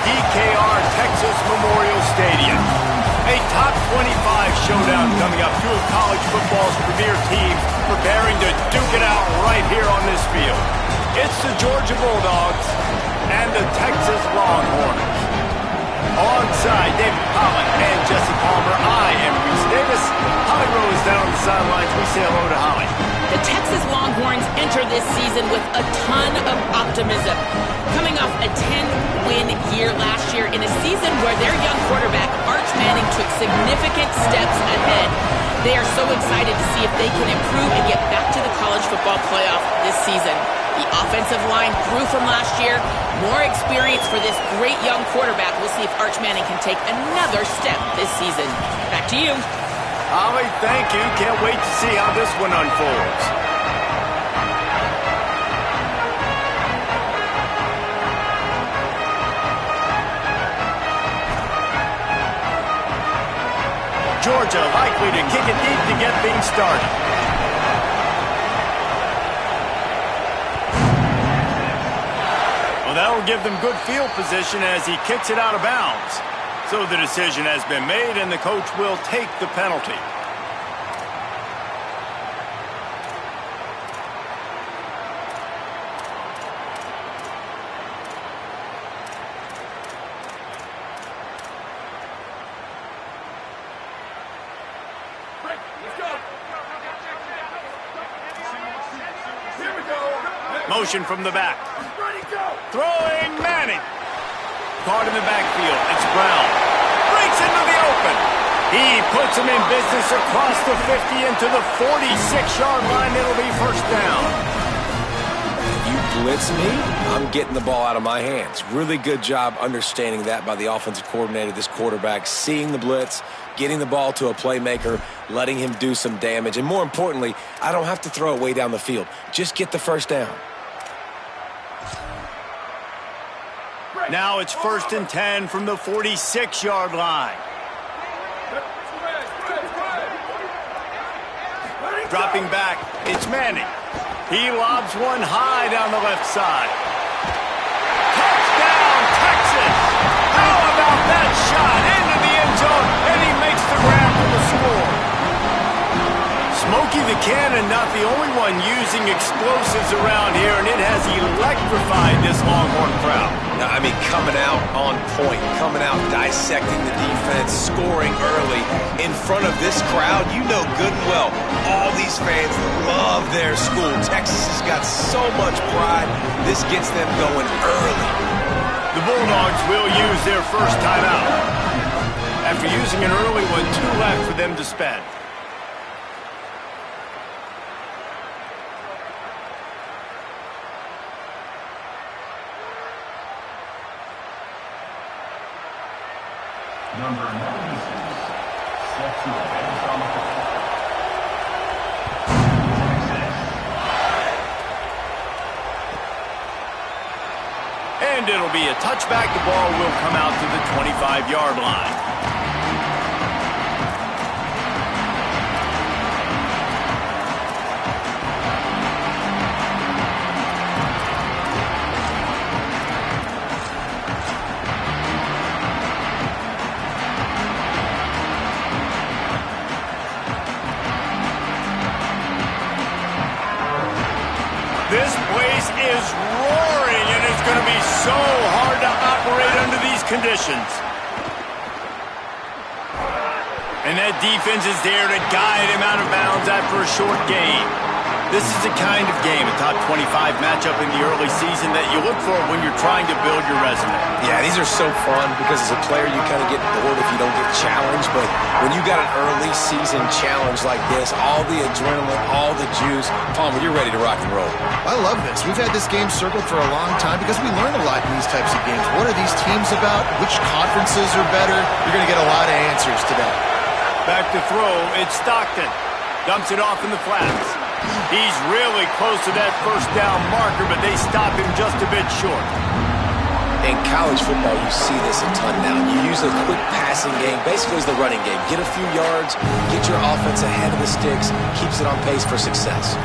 DKR Texas Memorial Stadium. A top 25 showdown coming up. Two of college football's premier teams preparing to duke it out right here on this field. It's the Georgia Bulldogs and the Texas Longhorns. Alongside David Pollock and Jesse Palmer, I am Reese Davis. Holly Rowe is down on the sidelines. We say hello to Holly. The Texas Longhorns enter this season with a ton of optimism. Coming off a 10-win year last year in a season where their young quarterback, Arch Manning, took significant steps ahead. They are so excited to see if they can improve and get back to the college football playoff this season. The offensive line grew from last year. More experience for this great young quarterback. We'll see if Arch Manning can take another step this season. Back to you. Holly, thank you. Can't wait to see how this one unfolds. Georgia likely to kick it deep to get things started. Well, that'll give them good field position as he kicks it out of bounds. So the decision has been made, and the coach will take the penalty. Motion from the back. Throwing Manning. Caught in the backfield. It's Brown. Breaks into the open. He puts him in business across the 50 into the 46-yard line. It'll be first down. You blitz me, I'm getting the ball out of my hands. Really good job understanding that by the offensive coordinator, this quarterback, seeing the blitz, getting the ball to a playmaker, letting him do some damage. And more importantly, I don't have to throw it way down the field. Just get the first down. Now it's 1st and 10 from the 46-yard line. Dropping back, it's Manning. He lobs one high down the left side. Touchdown, Texas! How about that shot into the end zone, and he makes the grab for the score. Smokey the Cannon, not the only one using explosives around here, and it has electrified this Longhorn crowd. Now, I mean, coming out on point, coming out dissecting the defense, scoring early in front of this crowd. You know good and well, all these fans love their school. Texas has got so much pride. This gets them going early. The Bulldogs will use their first timeout. After using an early one, 2 left for them to spend. Number 96, set to advance on the field. And it'll be a touchback. The ball will come out to the 25-yard line. This place is roaring, and it's going to be so hard to operate under these conditions. And that defense is there to guide him out of bounds after a short gain. This is the kind of game, a top 25 matchup in the early season, that you look for when you're trying to build your resume. Yeah, these are so fun because as a player you kind of get bored if you don't get challenged, but when you got an early season challenge like this, all the adrenaline, all the juice, Palmer, you're ready to rock and roll. I love this. We've had this game circled for a long time because we learn a lot in these types of games. What are these teams about? Which conferences are better? You're going to get a lot of answers today. Back to throw, it's Stockton. Dumps it off in the flats. He's really close to that first down marker, but they stop him just a bit short. In college football, you see this a ton now. You use a quick passing game, basically as the running game. Get a few yards, get your offense ahead of the sticks, keeps it on pace for success.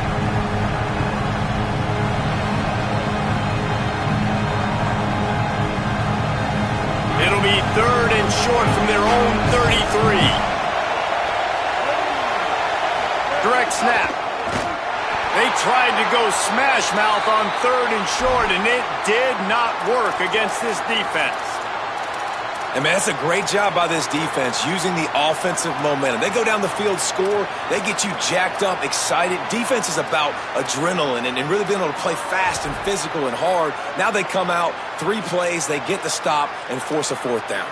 be 3rd and short from their own 33. Direct snap. They tried to go smash mouth on 3rd and short, and it did not work against this defense. And, man, that's a great job by this defense using the offensive momentum. They go down the field, score. They get you jacked up, excited. Defense is about adrenaline and really being able to play fast and physical and hard. Now they come out, 3 plays, they get the stop and force a 4th down.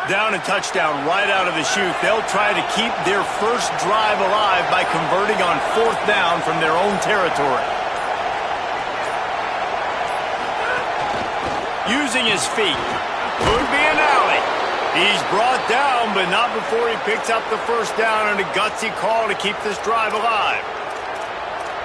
Down and touchdown right out of the chute. They'll try to keep their first drive alive by converting on 4th down from their own territory. Using his feet. Could be an alley. He's brought down, but not before he picks up the 1st down and a gutsy call to keep this drive alive.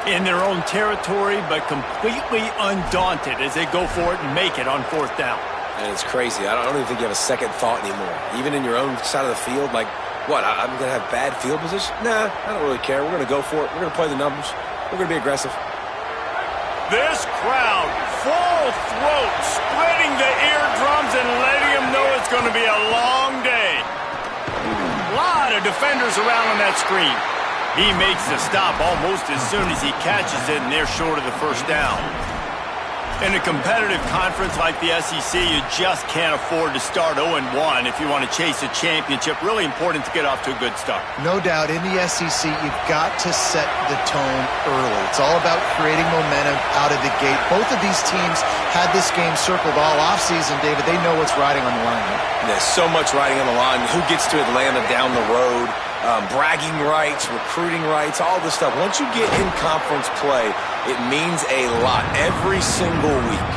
In their own territory, but completely undaunted as they go for it and make it on 4th down. And it's crazy. I don't even think you have a second thought anymore. Even in your own side of the field, like, what, I'm going to have bad field position? Nah, I don't really care. We're going to go for it. We're going to play the numbers. We're going to be aggressive. This crowd, full throat, splitting the eardrums and letting them know it's going to be a long day. A lot of defenders around on that screen. He makes the stop almost as soon as he catches it, and they're short of the 1st down. In a competitive conference like the SEC, you just can't afford to start 0-1 if you want to chase a championship. Really important to get off to a good start. No doubt, in the SEC, you've got to set the tone early. It's all about creating momentum out of the gate. Both of these teams had this game circled all offseason, David. They know what's riding on the line. There's so much riding on the line. Who gets to Atlanta down the road? Bragging rights, recruiting rights, all this stuff. Once you get in conference play, it means a lot every single week.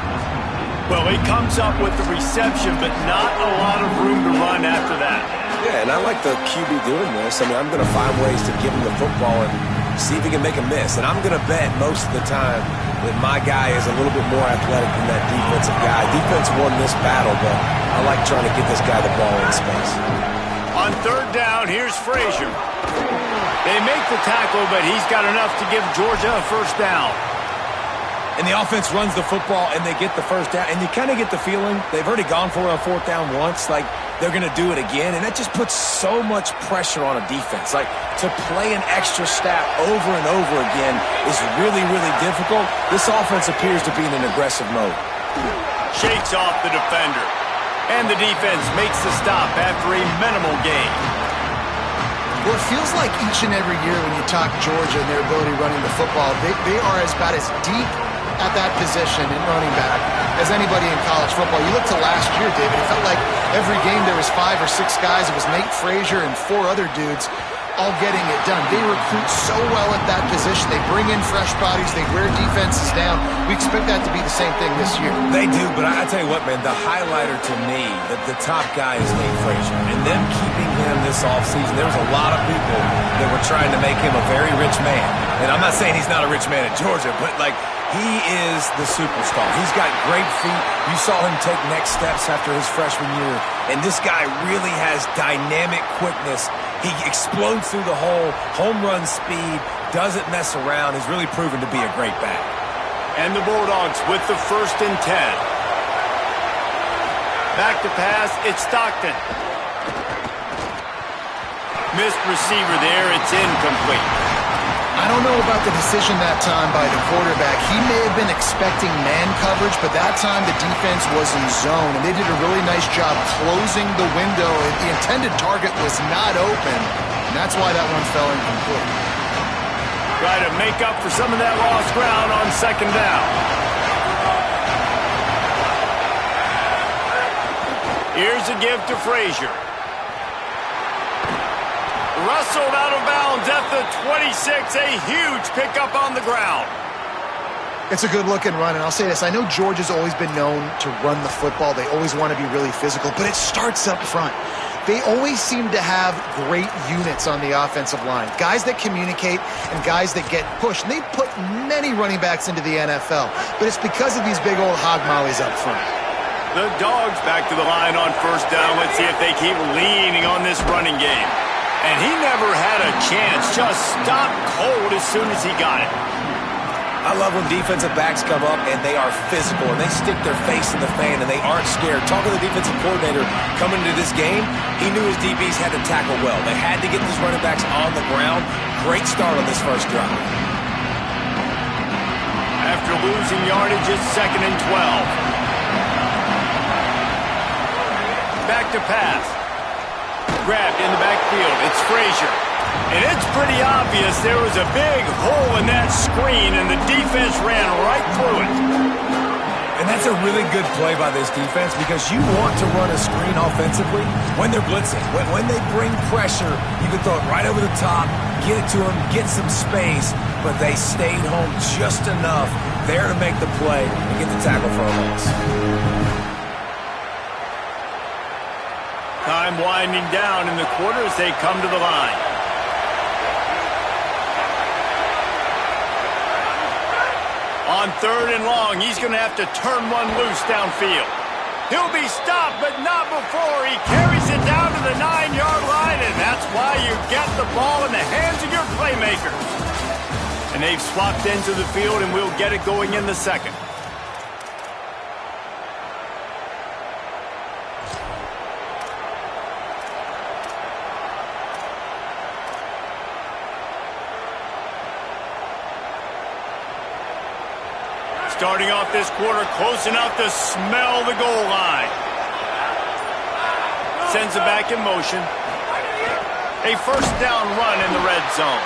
Well, he comes up with the reception, but not a lot of room to run after that. Yeah, and I like the QB doing this. I mean, I'm going to find ways to give him the football and see if he can make a miss. And I'm going to bet most of the time that my guy is a little bit more athletic than that defensive guy. Defense won this battle, but I like trying to get this guy the ball in space. On 3rd down, here's Frazier. They make the tackle, but he's got enough to give Georgia a 1st down. And the offense runs the football, and they get the 1st down. And you kind of get the feeling they've already gone for it on 4th down once. Like, they're going to do it again. And that just puts so much pressure on a defense. Like, to play an extra snap over and over again is really, really difficult. This offense appears to be in an aggressive mode. Shakes off the defender. And the defense makes the stop after a minimal gain. Well, it feels like each and every year when you talk Georgia and their ability running the football, they are about as deep at that position in running back as anybody in college football. You look to last year, David, it felt like every game there was 5 or 6 guys. It was Nate Frazier and 4 other dudes all getting it done. They recruit so well at that position. They bring in fresh bodies. They wear defenses down. We expect that to be the same thing this year. They do, but I tell you what, man, the highlighter to me, the top guy is Nate Frazier. And them keeping him this offseason, there was a lot of people that were trying to make him a very rich man. And I'm not saying he's not a rich man at Georgia, but, like, he is the superstar. He's got great feet. You saw him take next steps after his freshman year. And this guy really has dynamic quickness. He explodes through the hole, home run speed, doesn't mess around. He's really proven to be a great back. And the Bulldogs with the 1st and 10. Back to pass, it's Stockton. Missed receiver there, it's incomplete. I don't know about the decision that time by the quarterback. He may have been expecting man coverage, but that time the defense was in zone, and they did a really nice job closing the window. The intended target was not open, and that's why that one fell incomplete. Try to make up for some of that lost ground on 2nd down. Here's a give to Frazier. Rustled out of bounds at the 26. A huge pickup on the ground. It's a good-looking run, and I'll say this. I know Georgia's always been known to run the football. They always want to be really physical, but it starts up front. They always seem to have great units on the offensive line, guys that communicate and guys that get pushed. And they put many running backs into the NFL, but it's because of these big old hog mollies up front. The Dogs back to the line on 1st down. Let's see if they keep leaning on this running game. And he never had a chance. Just stopped cold as soon as he got it. I love when defensive backs come up and they are physical and they stick their face in the fan and they aren't scared. Talking to the defensive coordinator coming into this game, he knew his DBs had to tackle well. They had to get these running backs on the ground. Great start on this first drive. After losing yardage, it's 2nd and 12. Back to pass. Grabbed in the backfield. It's Frazier. And it's pretty obvious there was a big hole in that screen, and the defense ran right through it. And that's a really good play by this defense because you want to run a screen offensively when they're blitzing. When they bring pressure, you can throw it right over the top, get it to them, get some space, but they stayed home just enough there to make the play and get the tackle for a loss. Time winding down in the quarter as they come to the line. On 3rd and long, he's going to have to turn one loose downfield. He'll be stopped, but not before he carries it down to the 9-yard line, and that's why you get the ball in the hands of your playmakers. And they've swapped ends of the field, and we'll get it going in the second. Starting off this quarter close enough to smell the goal line. Sends it back in motion. A first down run in the red zone.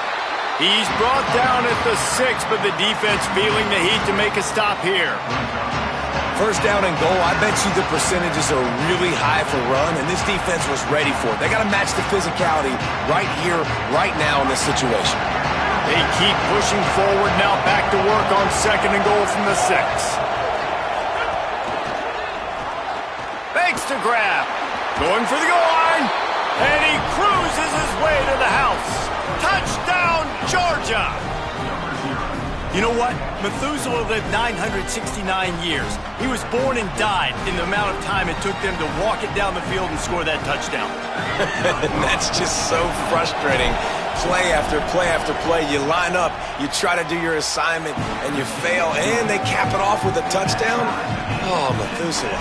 He's brought down at the 6, but the defense feeling the heat to make a stop here. First down and goal, I bet you the percentages are really high for run, and this defense was ready for it. They got to match the physicality right here, right now in this situation. They keep pushing forward now, back to work on 2nd and goal from the 6. Fakes to grab. Going for the goal line. And he cruises his way to the house. Touchdown, Georgia! You know what? Methuselah lived 969 years. He was born and died in the amount of time it took them to walk it down the field and score that touchdown. That's just so frustrating. Play after play after play, you line up, you try to do your assignment, and you fail, and they cap it off with a touchdown? Oh, Methuselah.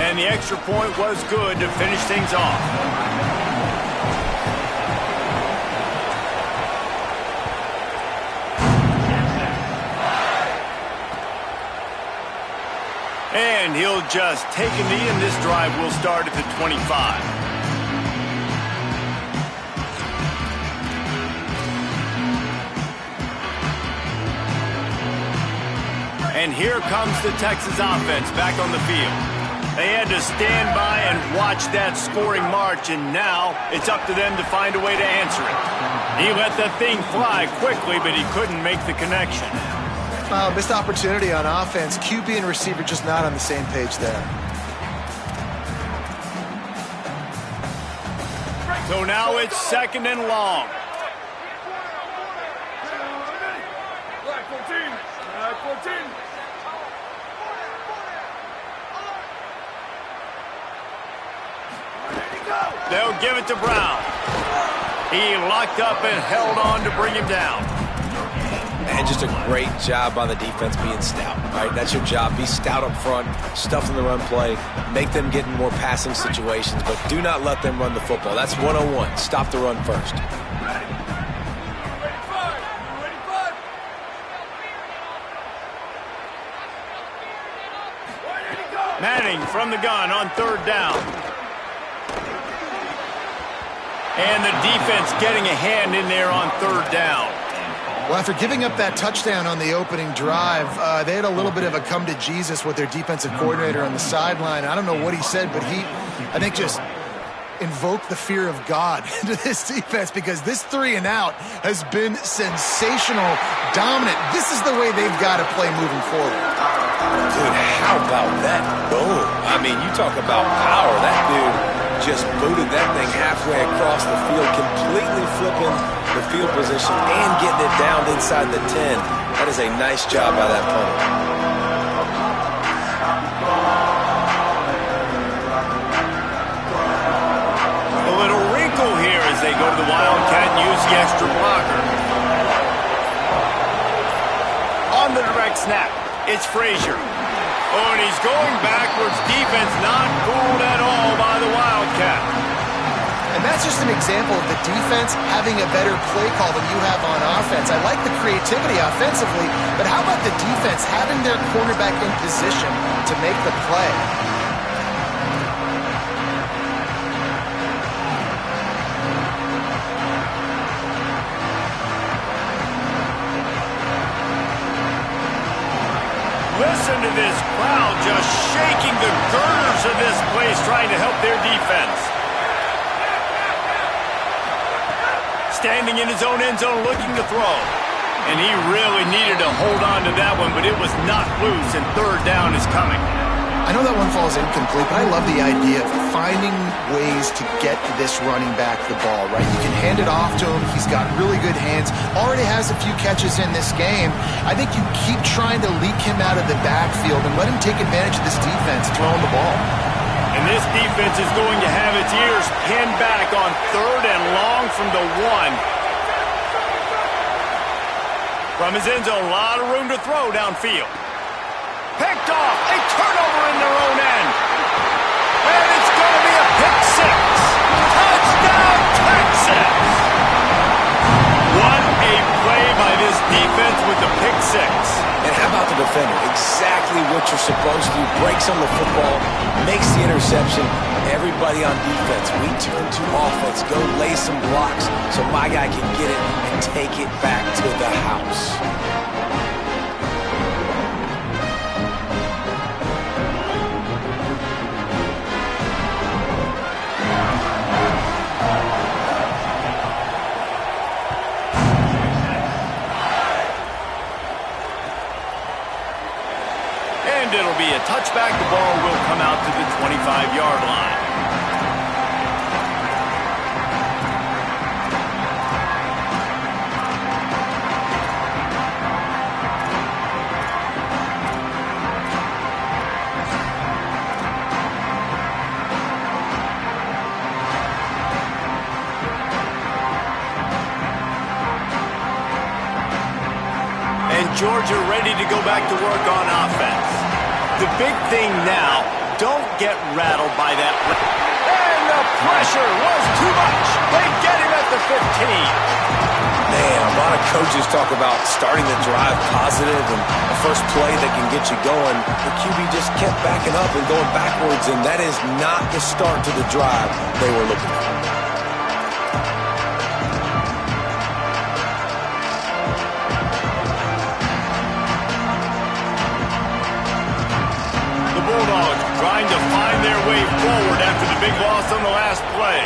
And the extra point was good to finish things off. And he'll just take a knee, and this drive will start at the 25. And here comes the Texas offense back on the field. They had to stand by and watch that scoring march, and now it's up to them to find a way to answer it. He let the thing fly quickly, but he couldn't make the connection. Missed opportunity on offense. QB and receiver just not on the same page there. So now it's 2nd and long. Black 14. Black 14. They'll give it to Brown. He locked up and held on to bring him down. And just a great job by the defense being stout. All right, that's your job. Be stout up front, stuff in the run play, make them get in more passing situations, but do not let them run the football. That's 101. Stop the run first. Manning from the gun on 3rd down. And the defense getting a hand in there on 3rd down. Well, after giving up that touchdown on the opening drive, they had a little bit of a come to Jesus with their defensive coordinator on the sideline. I don't know what he said, but he, I think, just invoked the fear of God into this defense because this 3 and out has been sensational, dominant. This is the way they've got to play moving forward. Dude, how about that boom? I mean, you talk about power. That dude just booted that thing halfway across the field, completely flipping the field position and getting it down inside the 10. That is a nice job by that punter. A little wrinkle here as they go to the wild snap. It's Frazier. Oh, and he's going backwards. Defense not fooled at all by the Wildcat. And that's just an example of the defense having a better play call than you have on offense. I like the creativity offensively, but how about the defense having their quarterback in position to make the play? Listen to this crowd just shaking the girders of this place, trying to help their defense. Standing in his own end zone looking to throw. And he really needed to hold on to that one, but it was not loose, and third down is coming. I know that one falls incomplete, but I love the idea of finding ways to get this running back the ball, right? You can hand it off to him. He's got really good hands. Already has a few catches in this game. I think you keep trying to leak him out of the backfield and let him take advantage of this defense throwing the ball. And this defense is going to have its ears pinned back on third and long from the 1. From his end zone, a lot of room to throw downfield. Picked off, a turnover in their own end. And it's going to be a pick 6. Touchdown, Texas! What a play by this defense with the pick 6. And how about the defender? Exactly what you're supposed to do. Breaks on the football, makes the interception. Everybody on defense, we turn to offense. Go lay some blocks so my guy can get it and take it back to the house. It'll be a touchback. The ball will come out to the 25-yard line. And Georgia ready to go back to work on offense. The big thing now, don't get rattled by that. And the pressure was too much. They get him at the 15. Man, a lot of coaches talk about starting the drive positive and the first play that can get you going. The QB just kept backing up and going backwards, and that is not the start to the drive they were looking for. Trying to find their way forward after the big loss on the last play.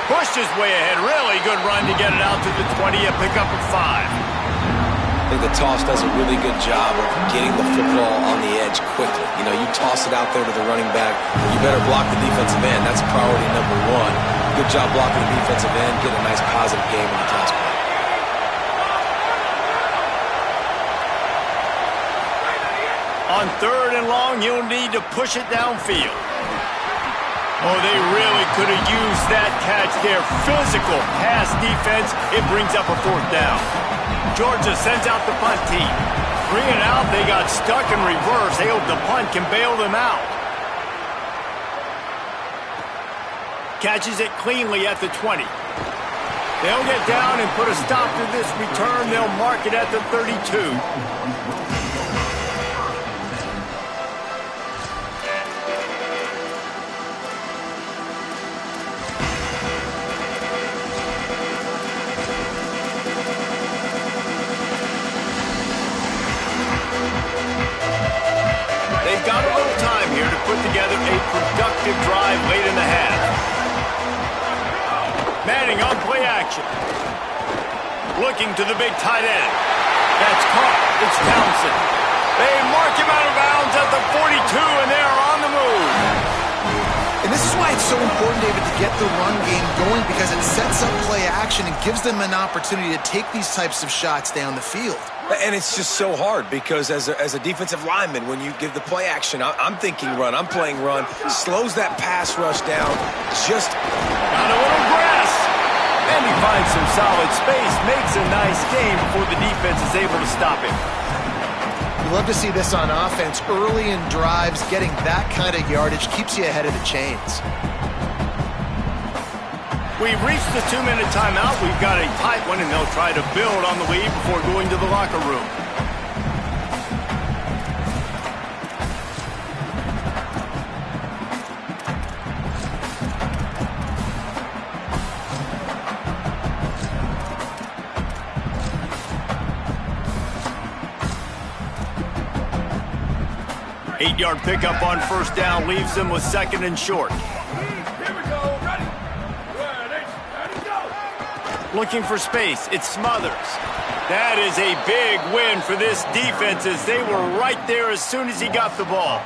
Pushed his way ahead. Really good run to get it out to the 20. A pickup of 5. I think the toss does a really good job of getting the football on the edge quickly. You know, you toss it out there to the running back, you better block the defensive end. That's priority number 1. Good job blocking the defensive end. Get a nice positive game in the toss play. On third and long, you'll need to push it downfield. Oh, they really could have used that catch there. Physical pass defense. It brings up a 4th down. Georgia sends out the punt team. 3 and out, they got stuck in reverse. They hope the punt can bail them out. Catches it cleanly at the 20. They'll get down and put a stop to this return. They'll mark it at the 32. They've got a little time here to put together a productive drive late in the half. Manning on play action. Looking to the big tight end. That's caught. It's Townsend. They mark him out of bounds at the 42, and they are on the move. And this is why it's so important, David, to get the run game going, because it sets up play action and gives them an opportunity to take these types of shots down the field. And it's just so hard because as a defensive lineman, when you give the play action, I'm thinking run, I'm playing run, slows that pass rush down just... Got a little grass. And he finds some solid space, makes a nice gain before the defense is able to stop him. You love to see this on offense. Early in drives, getting that kind of yardage keeps you ahead of the chains. We've reached the 2-minute timeout. We've got a tight one, and they'll try to build on the lead before going to the locker room. Eight-yard pickup on first down leaves them with second and short. Looking for space, it's Smothers. That is a big win for this defense as they were right there as soon as he got the ball.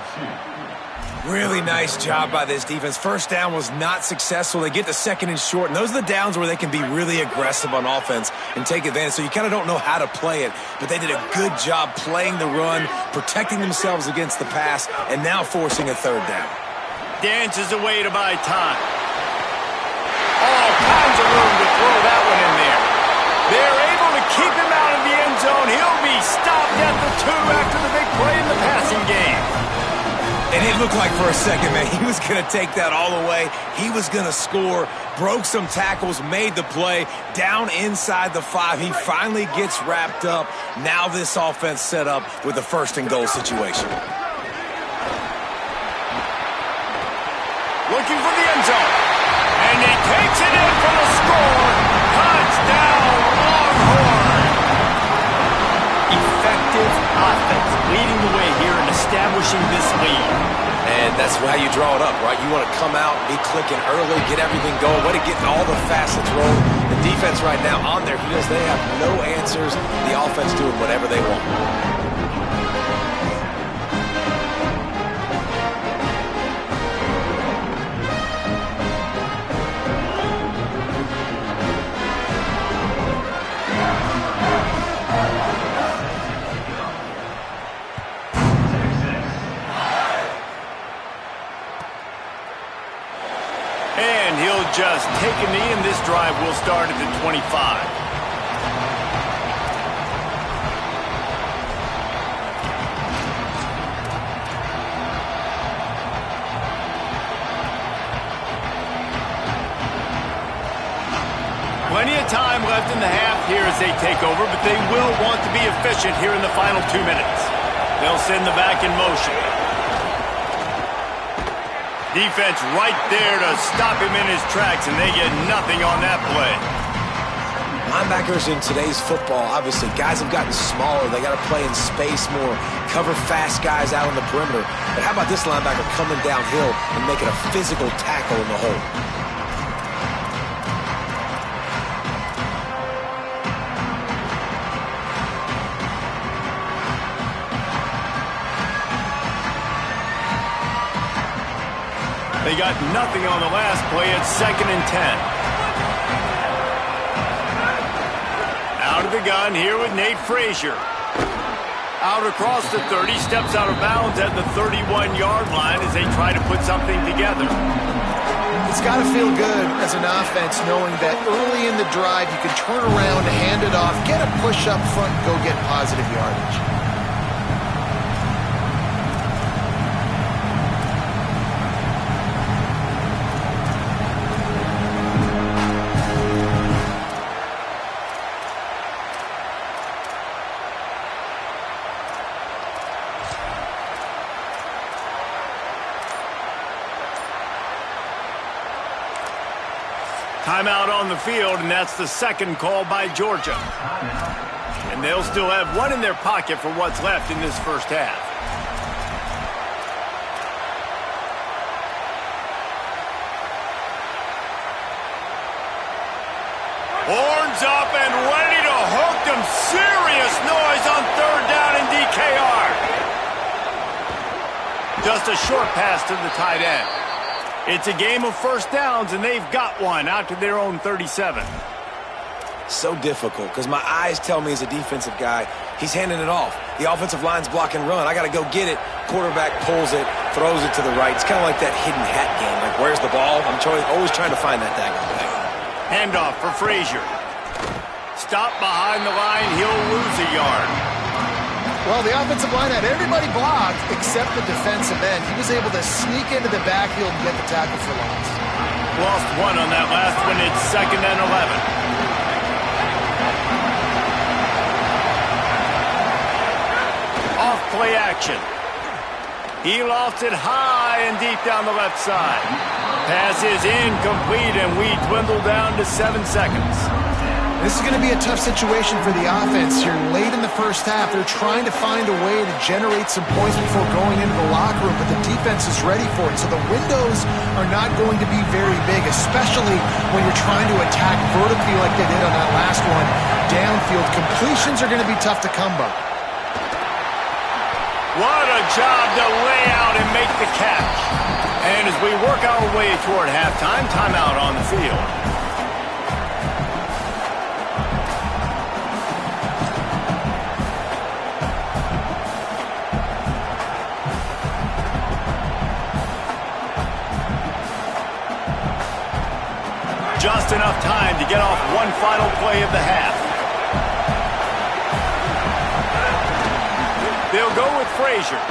Really nice job by this defense. First down was not successful. They get to second and short, and those are the downs where they can be really aggressive on offense and take advantage. So you kind of don't know how to play it, but they did a good job playing the run, protecting themselves against the pass, and now forcing a third down. Dances away to buy time. All kinds of room to throw that one in there. They're able to keep him out of the end zone. He'll be stopped at the 2 after the big play in the passing game. And it looked like for a second, man, he was going to take that all the way. He was going to score, broke some tackles, made the play, down inside the 5. He finally gets wrapped up. Now this offense set up with a first-and-goal situation. Looking for the end zone. And he takes it in for the score. Touchdown, Longhorn. Effective offense, leading the way here and establishing this lead. And that's how you draw it up, right? You want to come out, be clicking early, get everything going. Way to get all the facets rolling. The defense right now on their heels, they have no answers. The offense doing whatever they want. And he'll just take a knee, and this drive will start at the 25. Plenty of time left in the half here as they take over, but they will want to be efficient here in the final 2 minutes. They'll send the back in motion. Defense right there to stop him in his tracks, and they get nothing on that play. Linebackers in today's football, obviously, guys have gotten smaller. They got to play in space more, cover fast guys out on the perimeter. But how about this linebacker coming downhill and making a physical tackle in the hole? They got nothing on the last play. It's 2nd and 10. Out of the gun here with Nate Frazier. Out across the 30, steps out of bounds at the 31-yard line as they try to put something together. It's got to feel good as an offense knowing that early in the drive you can turn around, hand it off, get a push up front, and go get positive yardage. Timeout on the field, and that's the second call by Georgia. And they'll still have one in their pocket for what's left in this first half. Horns up and ready to hook them. Serious noise on third down in DKR. Just a short pass to the tight end. It's a game of first downs, and they've got one out to their own 37. So difficult because my eyes tell me as a defensive guy, he's handing it off. The offensive line's block and run. I got to go get it. Quarterback pulls it, throws it to the right. It's kind of like that hidden hat game. Like, where's the ball? I'm always trying to find that daggone thing. Handoff for Frazier. Stop behind the line. He'll lose a yard. Well, the offensive line had everybody blocked except the defensive end. He was able to sneak into the backfield and get the tackle for loss. Lost one on that last one. It's 2nd and 11. Off play action. He lost it high and deep down the left side. Pass is incomplete, and we dwindle down to 7 seconds. This is going to be a tough situation for the offense here. Late in the first half, they're trying to find a way to generate some points before going into the locker room, but the defense is ready for it. So the windows are not going to be very big, especially when you're trying to attack vertically like they did on that last one. Downfield completions are going to be tough to come by. What a job to lay out and make the catch. And as we work our way toward halftime, timeout on the field. Just enough time to get off one final play of the half. They'll go with Frazier.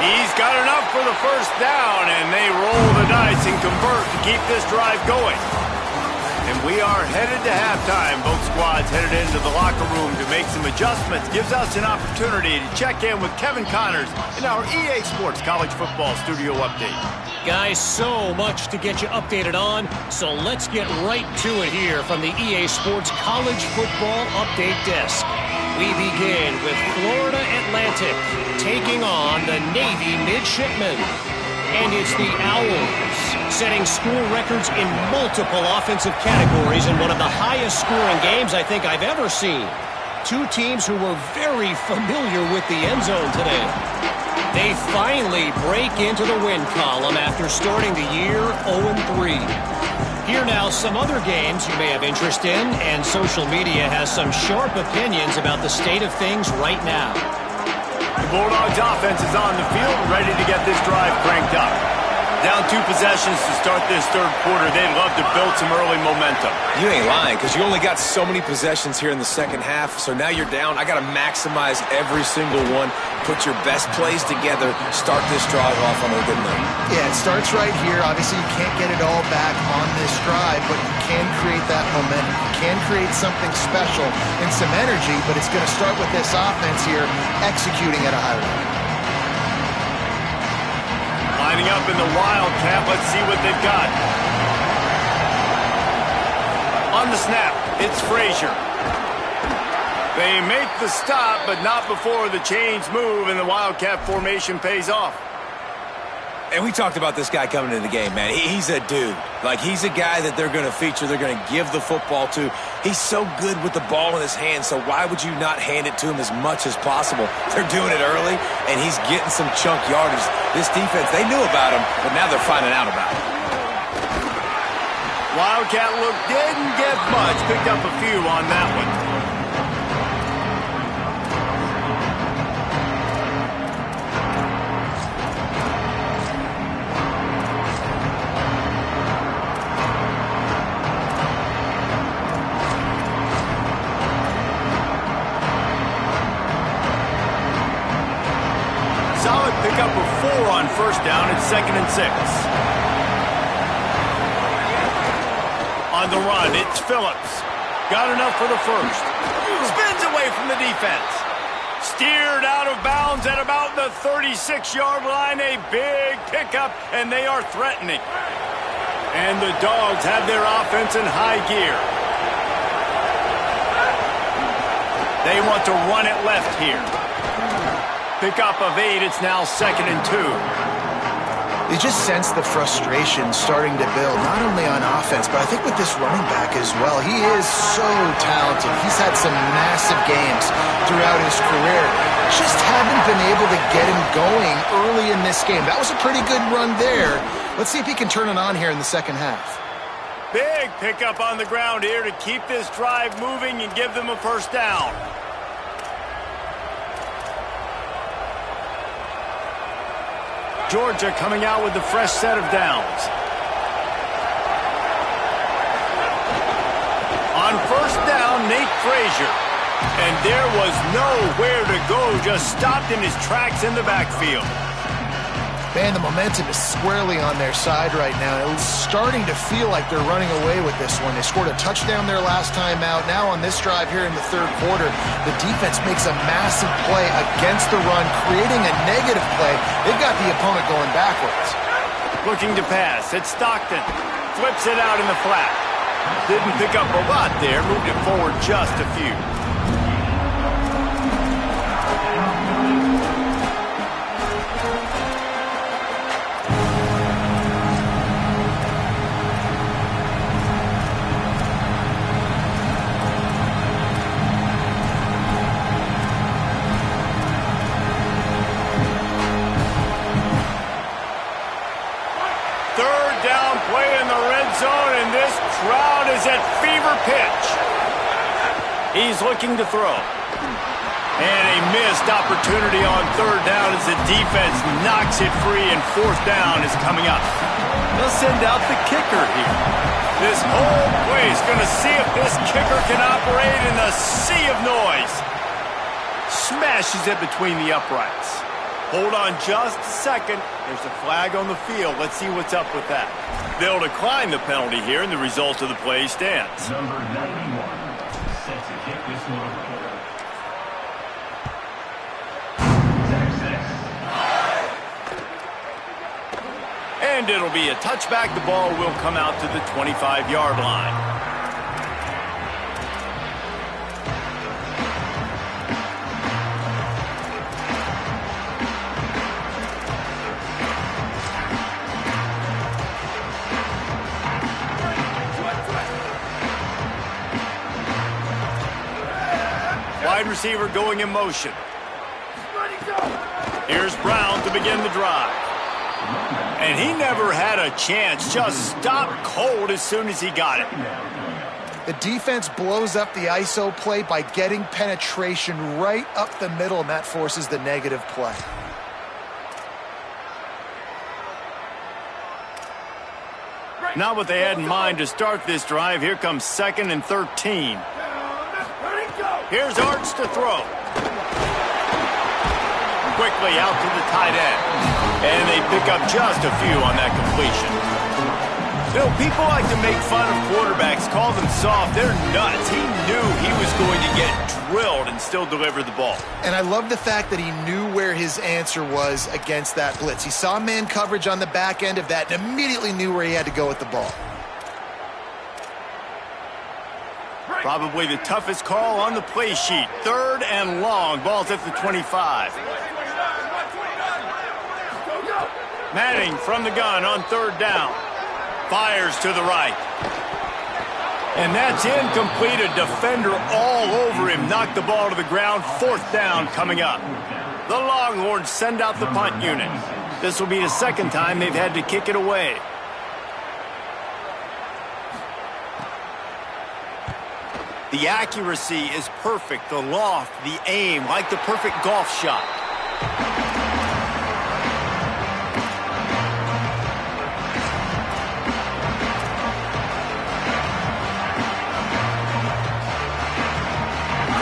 He's got enough for the first down, and they roll the dice and convert to keep this drive going. And we are headed to halftime. Both squads headed into the locker room to make some adjustments. Gives us an opportunity to check in with Kevin Connors in our EA Sports College Football Studio Update. Guys, so much to get you updated on, so let's get right to it here from the EA Sports College Football Update Desk. We begin with Florida Atlantic taking on the Navy Midshipmen. And it's the Owls setting school records in multiple offensive categories in one of the highest scoring games I think I've ever seen. Two teams who were very familiar with the end zone today. They finally break into the win column after starting the year 0-3. Here now some other games you may have interest in, and social media has some sharp opinions about the state of things right now. The Bulldogs offense is on the field, ready to get this drive cranked up. Down 2 possessions to start this third quarter. They'd love to build some early momentum. You ain't lying, because you only got so many possessions here in the second half, so now you're down. I got to maximize every single one, put your best plays together, start this drive off on a good note. Yeah, it starts right here. Obviously, you can't get it all back on this drive, but you can create that momentum. You can create something special and some energy, but it's going to start with this offense here executing at a high level. Lining up in the Wildcat. Let's see what they've got. On the snap, it's Frazier. They make the stop, but not before the chains move and the Wildcat formation pays off. And we talked about this guy coming into the game, man. He's a dude. Like, he's a guy that they're going to feature, they're going to give the football to. He's so good with the ball in his hand, so why would you not hand it to him as much as possible? They're doing it early, and he's getting some chunk yardage. This defense, they knew about him, but now they're finding out about him. Wildcat look didn't get much. Picked up a few on that one. Solid pickup of 4 on first down. It's 2nd and 6. On the run, it's Phillips. Got enough for the first. Spins away from the defense. Steered out of bounds at about the 36-yard line. A big pickup, and they are threatening. And the Dogs have their offense in high gear. They want to run it left here. Pickup of 8. It's now 2nd and 2. You just sense the frustration starting to build, not only on offense, but I think with this running back as well. He is so talented. He's had some massive games throughout his career. Just haven't been able to get him going early in this game. That was a pretty good run there. Let's see if he can turn it on here in the second half. Big pickup on the ground here to keep this drive moving and give them a first down. Georgia coming out with the fresh set of downs. On first down, Nate Frazier. And there was nowhere to go, just stopped in his tracks in the backfield. Man, the momentum is squarely on their side right now. It's starting to feel like they're running away with this one. They scored a touchdown their last time out. Now on this drive here in the third quarter, the defense makes a massive play against the run, creating a negative play. They've got the opponent going backwards. Looking to pass. It's Stockton. Flips it out in the flat. Didn't pick up a lot there. Moved it forward just a few. And this crowd is at fever pitch. He's looking to throw. And a missed opportunity on third down as the defense knocks it free, and fourth down is coming up. They'll send out the kicker here. This whole place going to see if this kicker can operate in the sea of noise. Smashes it between the uprights. Hold on just a second. There's a flag on the field. Let's see what's up with that. They'll decline the penalty here, and the result of the play stands. Number 91, set to kick this one. And it'll be a touchback. The ball will come out to the 25-yard line. Wide receiver going in motion. Here's Brown to begin the drive. And he never had a chance. Just stopped cold as soon as he got it. The defense blows up the ISO play by getting penetration right up the middle, and that forces the negative play. Not what they had in mind to start this drive. Here comes 2nd and 13. Here's Arts to throw. Quickly out to the tight end. And they pick up just a few on that completion. You know, people like to make fun of quarterbacks, call them soft. They're nuts. He knew he was going to get drilled and still deliver the ball. And I love the fact that he knew where his answer was against that blitz. He saw man coverage on the back end of that and immediately knew where he had to go with the ball. Probably the toughest call on the play sheet. 3rd and long. Ball's at the 25. Manning from the gun on 3rd down. Fires to the right. And that's incomplete. A defender all over him. Knocked the ball to the ground. 4th down coming up. The Longhorns send out the punt unit. This will be the 2nd time they've had to kick it away. The accuracy is perfect. The loft, the aim, like the perfect golf shot.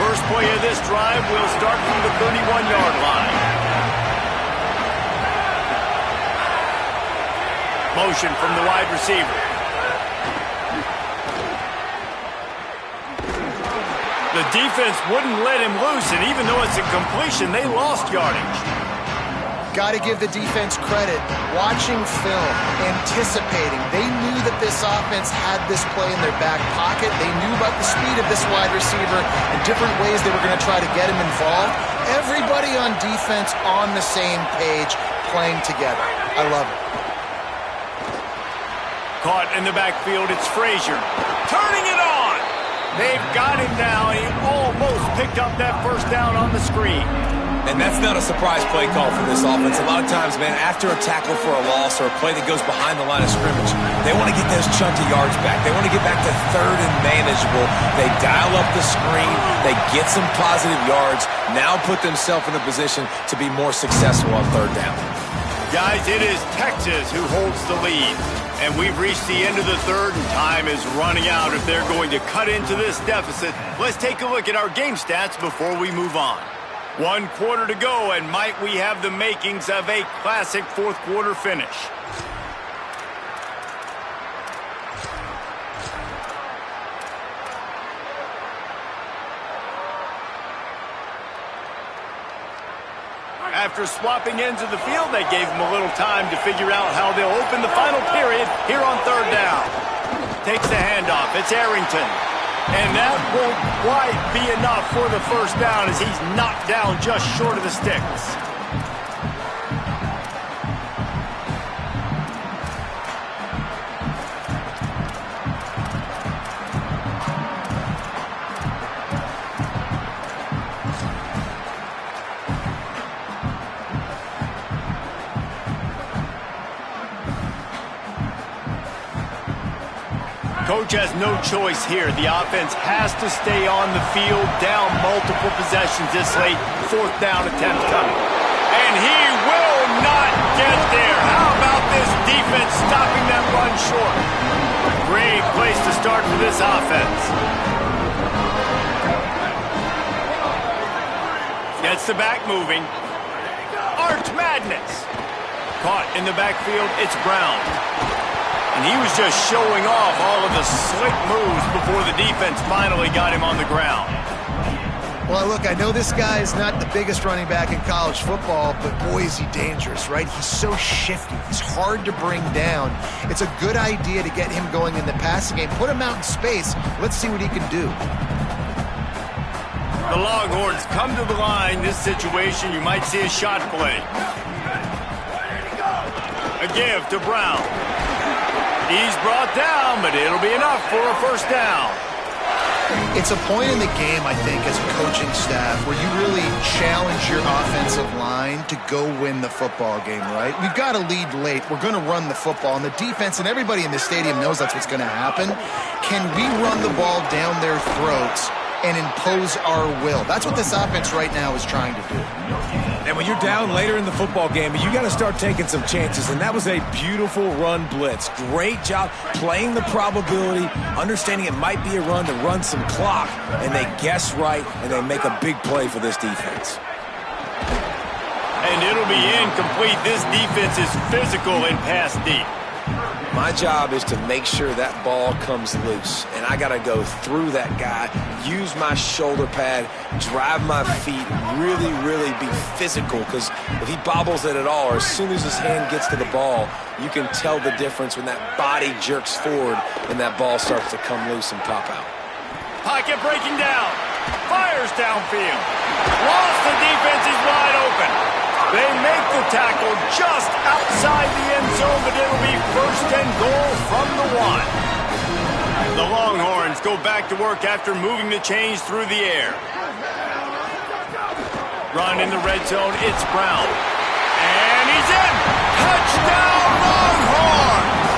First play of this drive will start from the 31-yard line. Motion from the wide receiver. The defense wouldn't let him loose, and even though it's a completion, they lost yardage. Got to give the defense credit. Watching film, anticipating. They knew that this offense had this play in their back pocket. They knew about the speed of this wide receiver and different ways they were going to try to get him involved. Everybody on defense on the same page, playing together. I love it. Caught in the backfield, it's Frazier. Turning it on! They've got him now, and he almost picked up that first down on the screen. And that's not a surprise play call for this offense. A lot of times, man, after a tackle for a loss or a play that goes behind the line of scrimmage, they want to get those chunky yards back. They want to get back to 3rd and manageable. They dial up the screen. They get some positive yards. Now put themselves in a position to be more successful on 3rd down. Guys, it is Texas who holds the lead. And we've reached the end of the third, and time is running out if they're going to cut into this deficit. Let's take a look at our game stats before we move on. 1 quarter to go, and might we have the makings of a classic fourth quarter finish. After swapping ends of the field, they gave them a little time to figure out how they'll open the final period here on third down. Takes the handoff. It's Arrington. And that won't quite be enough for the first down as he's knocked down just short of the sticks. Coach has no choice here. The offense has to stay on the field, down multiple possessions this late. Fourth down attempt coming. And he will not get there. How about this defense stopping that run short? Great place to start for this offense. Gets the back moving. Arch Madness. Caught in the backfield, it's Brown. And he was just showing off all of the slick moves before the defense finally got him on the ground. Well, look, I know this guy is not the biggest running back in college football, but boy, is he dangerous, right? He's so shifty. He's hard to bring down. It's a good idea to get him going in the passing game. Put him out in space. Let's see what he can do. The Longhorns come to the line. This situation, you might see a shot play. A give to Brown. He's brought down, but it'll be enough for a first down. It's a point in the game, I think, as a coaching staff where you really challenge your offensive line to go win the football game, right? We've got to lead late. We're going to run the football. And the defense and everybody in the stadium knows that's what's going to happen. Can we run the ball down their throats and impose our will? That's what this offense right now is trying to do. And when you're down later in the football game, you got to start taking some chances. And that was a beautiful run blitz. Great job playing the probability, understanding it might be a run to run some clock. And they guess right, and they make a big play for this defense. And it'll be incomplete. This defense is physical and pass deep. My job is to make sure that ball comes loose, and I got to go through that guy, use my shoulder pad, drive my feet, really be physical, because if he bobbles it at all, or as soon as his hand gets to the ball, you can tell the difference when that body jerks forward and that ball starts to come loose and pop out. Pocket breaking down. Fires downfield. Lost the defense, is wide open. They make the tackle just outside the end zone, but it'll be first and goal from the 1. The Longhorns go back to work after moving the chains through the air. Run in the red zone, it's Brown. And he's in! Touchdown, Longhorns!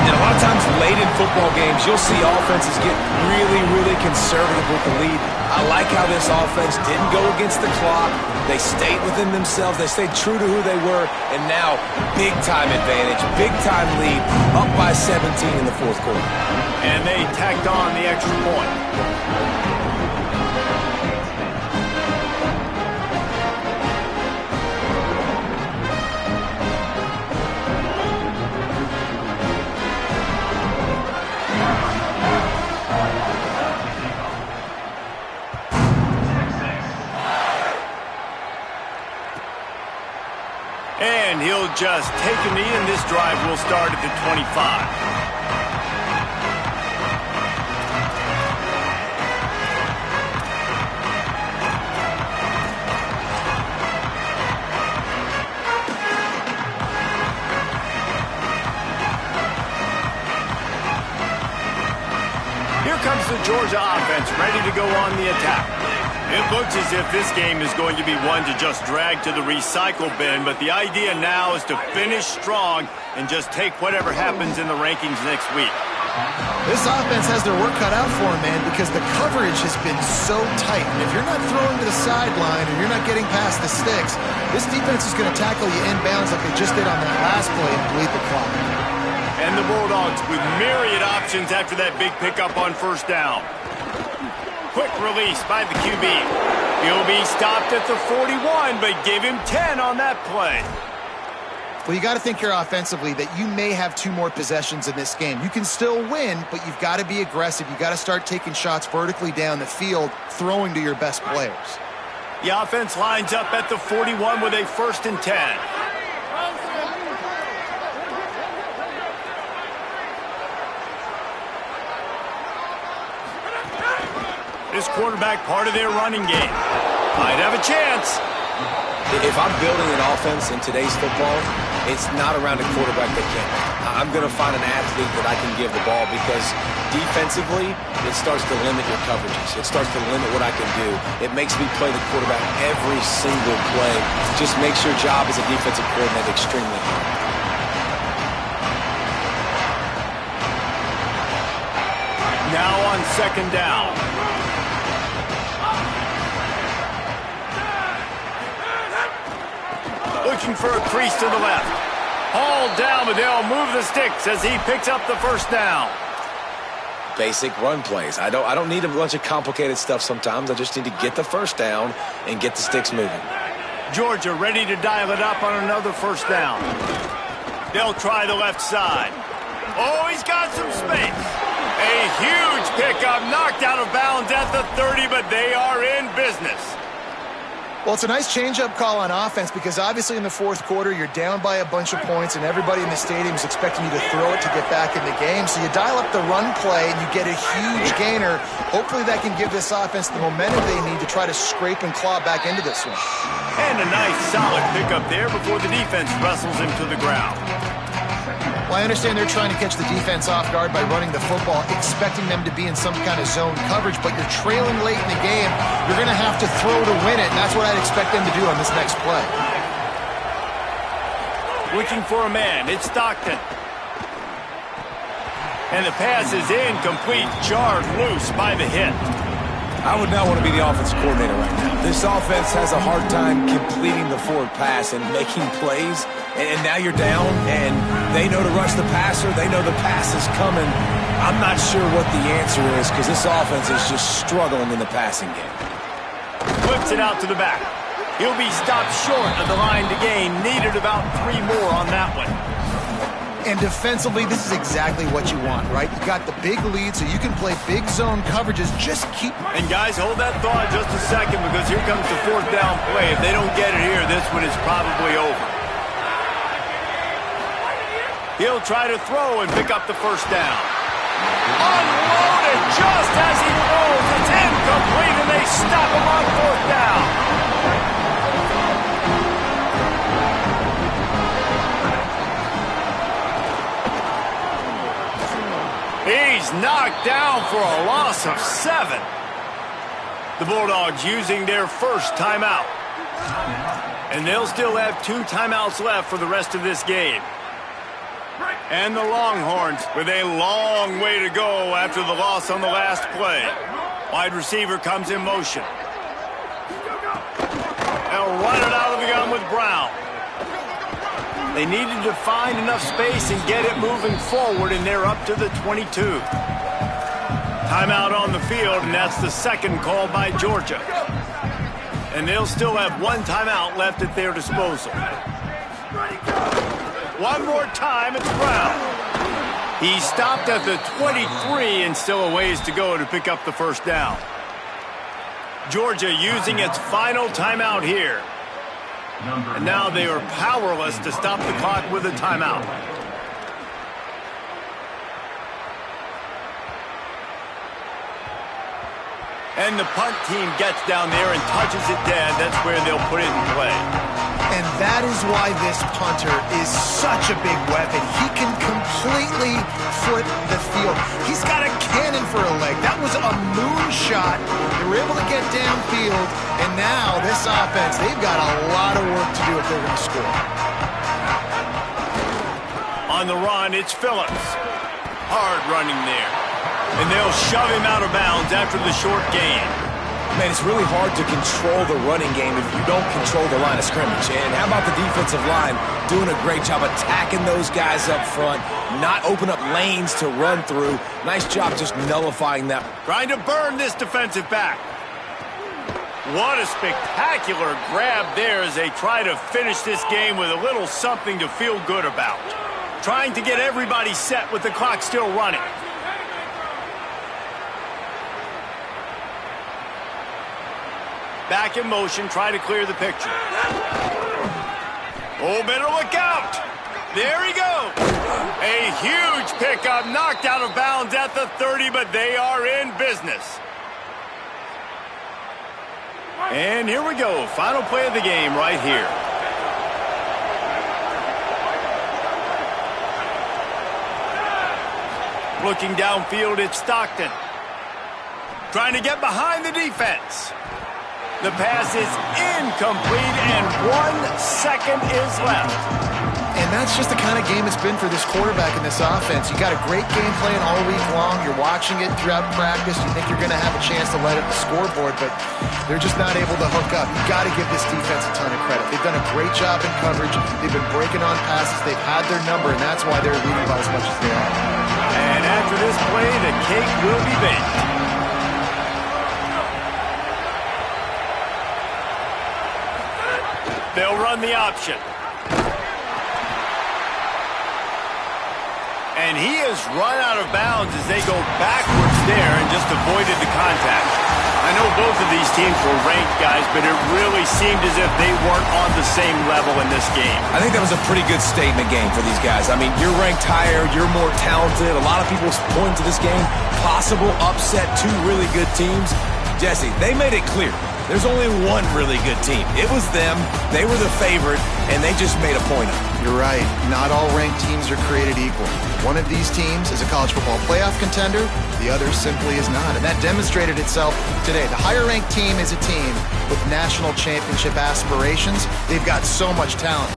And a lot of times late in football games, you'll see offenses get really conservative with the lead. I like how this offense didn't go against the clock. They stayed within themselves. They stayed true to who they were. And now, big-time advantage, big-time lead, up by 17 in the fourth quarter. And they tacked on the extra point. And he'll just take a knee, and this drive will start at the 25. Here comes the Georgia offense, ready to go on the attack. It looks as if this game is going to be one to just drag to the recycle bin, but the idea now is to finish strong and just take whatever happens in the rankings next week. This offense has their work cut out for them, man, because the coverage has been so tight. And if you're not throwing to the sideline or you're not getting past the sticks, this defense is going to tackle you inbounds like they just did on that last play and bleed the clock. And the Bulldogs with myriad options after that big pickup on first down. Quick release by the QB. He'll be stopped at the 41, but give him 10 on that play. Well, you got to think here offensively that you may have 2 more possessions in this game. You can still win, but you've got to be aggressive. You've got to start taking shots vertically down the field, throwing to your best players. The offense lines up at the 41 with a 1st and 10. This quarterback part of their running game. Might have a chance. If I'm building an offense in today's football, it's not around a quarterback that can't. I'm going to find an athlete that I can give the ball because defensively, it starts to limit your coverages. It starts to limit what I can do. It makes me play the quarterback every single play. Just makes your job as a defensive coordinator extremely hard. Now on 2nd down. Looking for a crease to the left. Hauled down, but they'll move the sticks as he picks up the 1st down. Basic run plays. I don't need a bunch of complicated stuff sometimes. I just need to get the 1st down and get the sticks moving. Georgia ready to dial it up on another 1st down. They'll try the left side. Oh, he's got some space. A huge pickup, knocked out of bounds at the 30, but they are in business. Well, it's a nice change-up call on offense because obviously in the 4th quarter, you're down by a bunch of points and everybody in the stadium is expecting you to throw it to get back in the game. So you dial up the run play and you get a huge gainer. Hopefully that can give this offense the momentum they need to try to scrape and claw back into this one. And a nice solid pickup there before the defense wrestles him to the ground. Well, I understand they're trying to catch the defense off guard by running the football, expecting them to be in some kind of zone coverage, but you're trailing late in the game. You're going to have to throw to win it, and that's what I'd expect them to do on this next play. Looking for a man. It's Stockton. And the pass is incomplete, jarred loose by the hit. I would not want to be the offensive coordinator right now. This offense has a hard time completing the forward pass and making plays. And now you're down, and they know to rush the passer. They know the pass is coming. I'm not sure what the answer is because this offense is just struggling in the passing game. Flips it out to the back. He'll be stopped short of the line to gain. Needed about 3 more on that one. And defensively, this is exactly what you want, right? You got the big lead, so you can play big zone coverages. Just keep... And guys, hold that thought just a second because here comes the 4th down play. If they don't get it here, this one is probably over. He'll try to throw and pick up the 1st down. Unloaded just as he throws. It's incomplete, and they stop him on 4th down. He's knocked down for a loss of 7. The Bulldogs using their 1st timeout. And they'll still have 2 timeouts left for the rest of this game. And the Longhorns with a long way to go after the loss on the last play. Wide receiver comes in motion. They'll run it out of the gun with Brown. They needed to find enough space and get it moving forward, and they're up to the 22. Timeout on the field, and that's the 2nd call by Georgia. And they'll still have 1 timeout left at their disposal. One more time, it's Brown. He stopped at the 23 and still a ways to go to pick up the 1st down. Georgia using its final timeout here. And now they are powerless to stop the clock with a timeout. And the punt team gets down there and touches it dead. That's where they'll put it in play. And that is why this punter is such a big weapon. He can completely flip the field. He's got a cannon for a leg. That was a moonshot. They were able to get downfield, and now this offense, they've got a lot of work to do if they're going to score. On the run, it's Phillips. Hard running there. And they'll shove him out of bounds after the short gain. Man, it's really hard to control the running game if you don't control the line of scrimmage. And how about the defensive line doing a great job attacking those guys up front, not open up lanes to run through. Nice job just nullifying that. Trying to burn this defensive back. What a spectacular grab there as they try to finish this game with a little something to feel good about. Trying to get everybody set with the clock still running. Back in motion, try to clear the picture. Oh, better look out. There he goes. A huge pickup, knocked out of bounds at the 30, but they are in business. And here we go. Final play of the game right here. Looking downfield, it's Stockton. Trying to get behind the defense. The pass is incomplete, and 1 second is left. And that's just the kind of game it's been for this quarterback in this offense. You got a great game plan all week long. You're watching it throughout practice. You think you're going to have a chance to light up the scoreboard, but they're just not able to hook up. You got to give this defense a ton of credit. They've done a great job in coverage. They've been breaking on passes. They've had their number, and that's why they're leading by as much as they are. And after this play, the cake will be baked. They'll run the option. And he has run out of bounds as they go backwards there and just avoided the contact. I know both of these teams were ranked, guys, but it really seemed as if they weren't on the same level in this game. I think that was a pretty good statement game for these guys. I mean, you're ranked higher, you're more talented. A lot of people point to this game, possible upset, two really good teams. Jesse, they made it clear. There's only one really good team. It was them. They were the favorite, and they just made a point of it. You're right. Not all ranked teams are created equal. One of these teams is a college football playoff contender. The other simply is not. And that demonstrated itself today. The higher-ranked team is a team with national championship aspirations. They've got so much talent.